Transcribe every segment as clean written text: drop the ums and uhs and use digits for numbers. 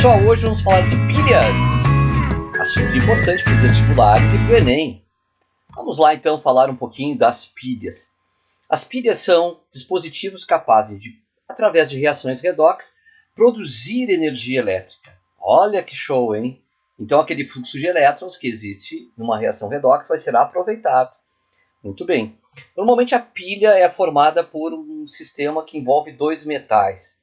pessoal, hoje vamos falar de pilhas, assunto importante para os vestibulares e para o Enem. Vamos lá então falar um pouquinho das pilhas. As pilhas são dispositivos capazes de, através de reações redox, produzir energia elétrica. Olha que show, hein? Então aquele fluxo de elétrons que existe numa reação redox vai ser aproveitado. Muito bem. Normalmente a pilha é formada por um sistema que envolve dois metais.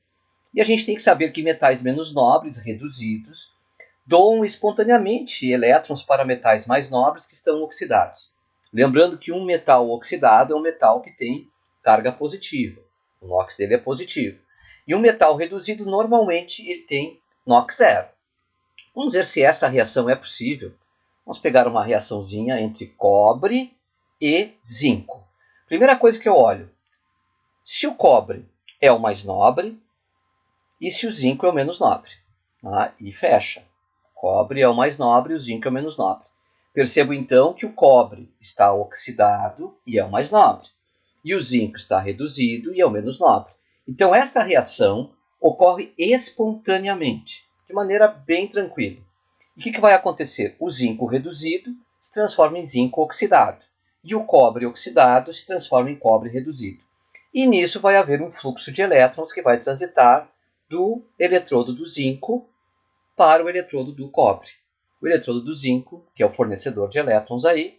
E a gente tem que saber que metais menos nobres, reduzidos, doam espontaneamente elétrons para metais mais nobres que estão oxidados. Lembrando que um metal oxidado é um metal que tem carga positiva. O NOx dele é positivo. E um metal reduzido, normalmente, ele tem NOx zero. Vamos ver se essa reação é possível. Vamos pegar uma reaçãozinha entre cobre e zinco. Primeira coisa que eu olho, se o cobre é o mais nobre, e se o zinco é o menos nobre. E fecha. O cobre é o mais nobre e o zinco é o menos nobre. Percebo então que o cobre está oxidado e é o mais nobre. E o zinco está reduzido e é o menos nobre. Então esta reação ocorre espontaneamente, de maneira bem tranquila. E o que vai acontecer? O zinco reduzido se transforma em zinco oxidado. E o cobre oxidado se transforma em cobre reduzido. E nisso vai haver um fluxo de elétrons que vai transitar do eletrodo do zinco para o eletrodo do cobre. O eletrodo do zinco, que é o fornecedor de elétrons aí,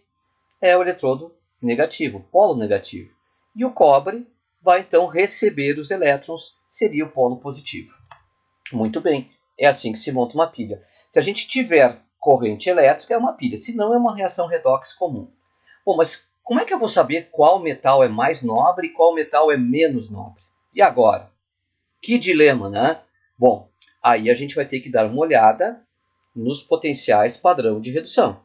é o eletrodo negativo, polo negativo. E o cobre vai então receber os elétrons, seria o polo positivo. Muito bem, é assim que se monta uma pilha. Se a gente tiver corrente elétrica, é uma pilha, se não é uma reação redox comum. Bom, mas como é que eu vou saber qual metal é mais nobre e qual metal é menos nobre? E agora? Que dilema, né? Bom, aí a gente vai ter que dar uma olhada nos potenciais padrão de redução.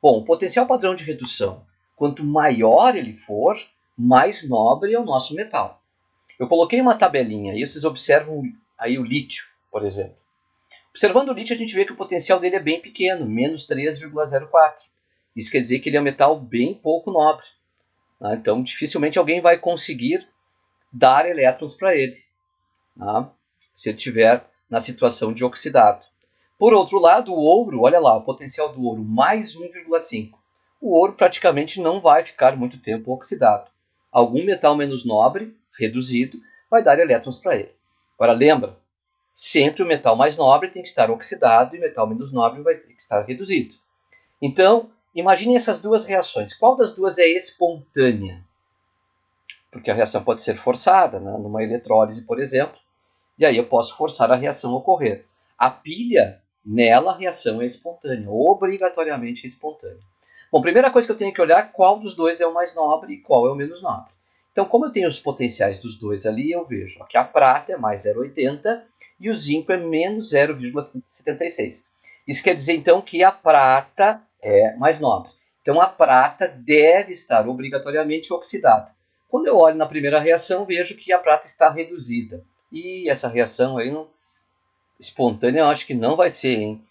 Bom, o potencial padrão de redução, quanto maior ele for, mais nobre é o nosso metal. Eu coloquei uma tabelinha aí, vocês observam aí o lítio, por exemplo. Observando o lítio, a gente vê que o potencial dele é bem pequeno, menos 3,04. Isso quer dizer que ele é um metal bem pouco nobre. Então, dificilmente alguém vai conseguir dar elétrons para ele, se ele estiver na situação de oxidado. Por outro lado, o ouro, olha lá, o potencial do ouro, mais 1,5. O ouro praticamente não vai ficar muito tempo oxidado. Algum metal menos nobre, reduzido, vai dar elétrons para ele. Agora lembra, sempre o metal mais nobre tem que estar oxidado e o metal menos nobre vai ter que estar reduzido. Então, imagine essas duas reações. Qual das duas é espontânea? Porque a reação pode ser forçada, numa eletrólise, por exemplo, e aí eu posso forçar a reação a ocorrer. A pilha, nela a reação é espontânea, obrigatoriamente espontânea. Bom, primeira coisa que eu tenho que olhar, qual dos dois é o mais nobre e qual é o menos nobre. Então, como eu tenho os potenciais dos dois ali, eu vejo que a prata é mais 0,80 e o zinco é menos 0,76. Isso quer dizer, então, que a prata é mais nobre. Então, a prata deve estar obrigatoriamente oxidada. Quando eu olho na primeira reação, vejo que a prata está reduzida. E essa reação aí, espontânea, eu acho que não vai ser, hein?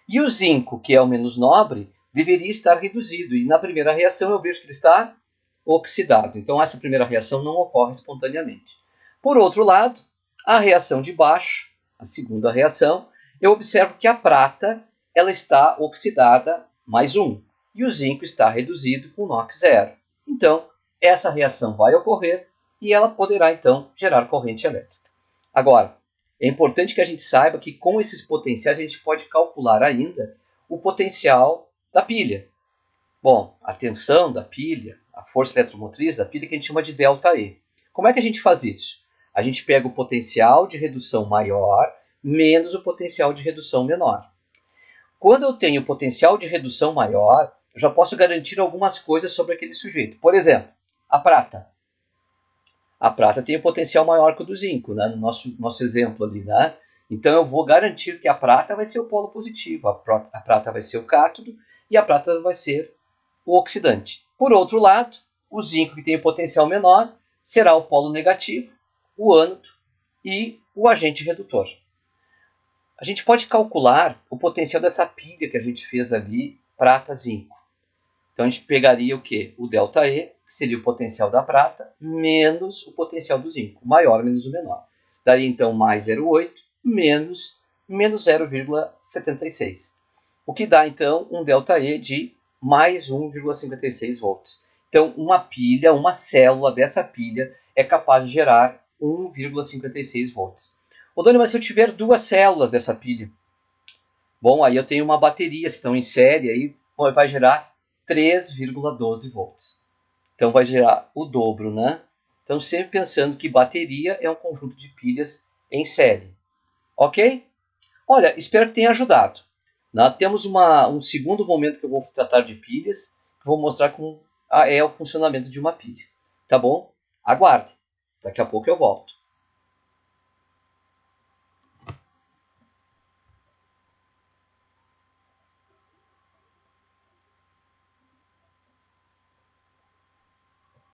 E o zinco, que é o menos nobre, deveria estar reduzido. E na primeira reação eu vejo que ele está oxidado. Então essa primeira reação não ocorre espontaneamente. Por outro lado, a reação de baixo, a segunda reação, eu observo que a prata ela está oxidada mais 1. E o zinco está reduzido com NOx zero. Então, essa reação vai ocorrer e ela poderá, então, gerar corrente elétrica. Agora, é importante que a gente saiba que com esses potenciais a gente pode calcular ainda o potencial da pilha. Bom, a tensão da pilha, a força eletromotriz da pilha que a gente chama de ΔE. Como é que a gente faz isso? A gente pega o potencial de redução maior menos o potencial de redução menor. Quando eu tenho potencial de redução maior, eu já posso garantir algumas coisas sobre aquele sujeito. Por exemplo, a prata. A prata tem um potencial maior que o do zinco, no nosso exemplo ali. Então eu vou garantir que a prata vai ser o polo positivo, a prata vai ser o cátodo e a prata vai ser o oxidante. Por outro lado, o zinco, que tem um potencial menor, será o polo negativo, o ânodo e o agente redutor. A gente pode calcular o potencial dessa pilha que a gente fez ali, prata-zinco. Então a gente pegaria o quê? O ΔE, que seria o potencial da prata, menos o potencial do zinco, o maior menos o menor. Daria então mais 0,8 menos menos 0,76. O que dá, então, um ΔE de mais 1,56 volts. Então, uma pilha, uma célula dessa pilha é capaz de gerar 1,56 volts. Ô, Dani, mas se eu tiver duas células dessa pilha? Bom, aí eu tenho uma bateria, se estão em série, aí vai gerar 3,12 volts. Então vai gerar o dobro, né? Então sempre pensando que bateria é um conjunto de pilhas em série. Ok? Olha, espero que tenha ajudado. Nós temos um segundo momento que eu vou tratar de pilhas, que vou mostrar como é o funcionamento de uma pilha. Tá bom? Aguarde. Daqui a pouco eu volto.